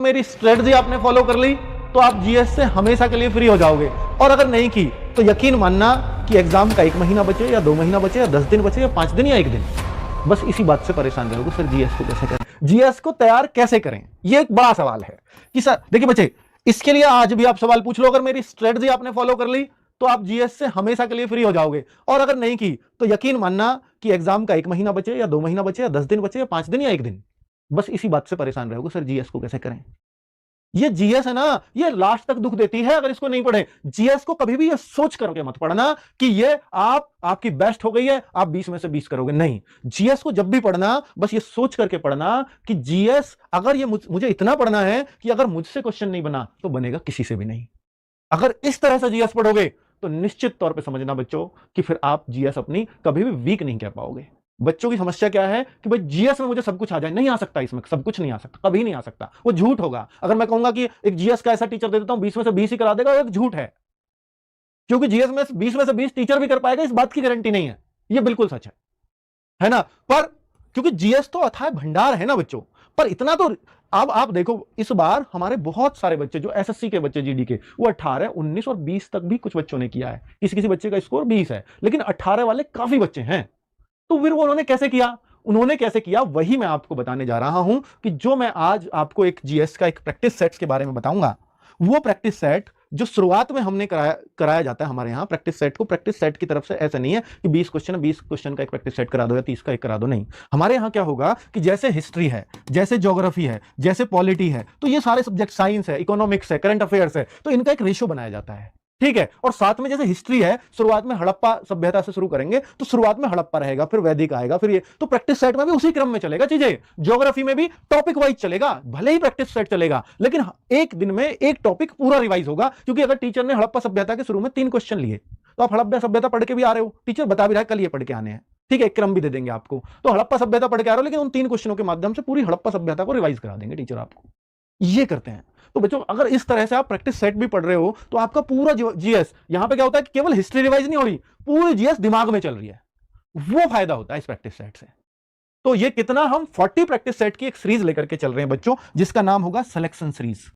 मेरी स्ट्रेटजी आपने फॉलो कर ली तो आप जीएस से हमेशा के लिए फ्री हो जाओगे, और अगर नहीं की तो यकीन मानना कि एग्जाम का 1 महीना बचे या 2 महीना बचे या 10 दिन बचे या 5 दिन या 1 दिन, बस इसी बात से परेशान रहोगे सर जीएस को कैसे करें, जीएस को तैयार कैसे करें। ये एक बड़ा सवाल है कि सर देखिए बच्चे, इसके लिए आज भी आप सवाल पूछ लो, अगर मेरी स्ट्रेटजी आपने फॉलो कर ली तो आप जीएस से हमेशा के लिए फ्री हो जाओगे, और अगर नहीं की तो यकीन मानना कि एग्जाम का 1 महीना बचे या 2 महीना बचे या 10 दिन बचे या 5 दिन या 1 दिन, बस इसी बात से परेशान रहोगे सर जीएस को कैसे करें। ये जीएस है ना, ये लास्ट तक दुख देती है अगर इसको नहीं पढ़े। जीएस को कभी भी ये सोच करके मत पढ़ना कि ये आपकी बेस्ट हो गई है, आप 20 में से 20 करोगे, नहीं। जीएस को जब भी पढ़ना बस ये सोच करके पढ़ना कि जीएस अगर ये मुझे इतना पढ़ना है कि अगर मुझसे क्वेश्चन नहीं बना तो बनेगा किसी से भी नहीं। अगर इस तरह से जीएस पढ़ोगे तो निश्चित तौर पे समझना बच्चों कि फिर आप जीएस अपनी कभी भी वीक नहीं कह पाओगे। बच्चों की समस्या क्या है कि भाई जीएस में मुझे सब कुछ आ जाए, नहीं आ सकता, इसमें सब कुछ नहीं आ सकता, कभी नहीं आ सकता, वो झूठ होगा। अगर मैं कहूंगा कि एक जीएस का ऐसा टीचर दे देता हूं 20 में से 20 ही करा देगा, एक झूठ है, क्योंकि जीएस में 20 में से 20 टीचर भी कर पाएगा इस बात की गारंटी नहीं है, ये बिल्कुल सच है ना। पर क्योंकि जीएस तो अथाह भंडार है ना बच्चों, पर इतना तो अब आप देखो, इस बार हमारे बहुत सारे बच्चे जो एसएससी के बच्चे जीडी के, वो 18, 19 और 20 तक भी कुछ बच्चों ने किया है। किसी किसी बच्चे का स्कोर 20 है, लेकिन 18 वाले काफी बच्चे हैं। तो फिर वो उन्होंने कैसे किया वही मैं आपको बताने जा रहा हूं कि जो मैं आज आपको एक जीएस का एक प्रैक्टिस सेट्स के बारे में बताऊंगा, वो प्रैक्टिस सेट जो शुरुआत में हमने कराया जाता है हमारे यहां। प्रैक्टिस सेट को प्रैक्टिस सेट की तरफ से ऐसा नहीं है कि 20 क्वेश्चन है, 20 क्वेश्चन का एक प्रैक्टिस सेट करा दो या 30 का एक करा दो, नहीं। हमारे यहां क्या होगा कि जैसे हिस्ट्री है, जैसे ज्योग्राफी है, जैसे पॉलिटी है, तो ये सारे सब्जेक्ट, साइंस है, इकोनॉमिक्स है, करंट अफेयर्स है, तो इनका एक रेशियो बनाया जाता है, ठीक है। और साथ में जैसे हिस्ट्री है, शुरुआत में हड़प्पा सभ्यता से शुरू करेंगे तो शुरुआत में हड़प्पा रहेगा, फिर वैदिक आएगा, फिर ये, तो प्रैक्टिस सेट में भी उसी क्रम में चलेगा चीजें। ज्योग्राफी में भी टॉपिक वाइज चलेगा, भले ही प्रैक्टिस सेट चलेगा, लेकिन एक दिन में एक टॉपिक पूरा रिवाइज होगा। क्योंकि अगर टीचर ने हड़प्पा सभ्यता के शुरू में 3 क्वेश्चन लिए, तो आप हड़प्पा सभ्यता पढ़ के भी आ रहे हो, टीचर बता भी रहा है कल ये पढ़ के आने हैं, ठीक है, एक क्रम भी दे देंगे आपको, तो हड़प्पा सभ्यता पढ़ के आ रहे हो, लेकिन उन 3 क्वेश्चनों के माध्यम से पूरी हड़प्पा सभ्यता को रिवाइज करा देंगे टीचर आपको, ये करते हैं। तो बच्चों अगर इस तरह से आप प्रैक्टिस सेट भी पढ़ रहे हो तो आपका पूरा जीएस, यहां पे क्या होता है कि केवल हिस्ट्री रिवाइज नहीं हो रही, पूरी जीएस दिमाग में चल रही है, वो फायदा होता है इस प्रैक्टिस सेट से। तो ये कितना, हम 40 प्रैक्टिस सेट की एक सीरीज लेकर के चल रहे हैं बच्चों, जिसका नाम होगा सिलेक्शन सीरीज।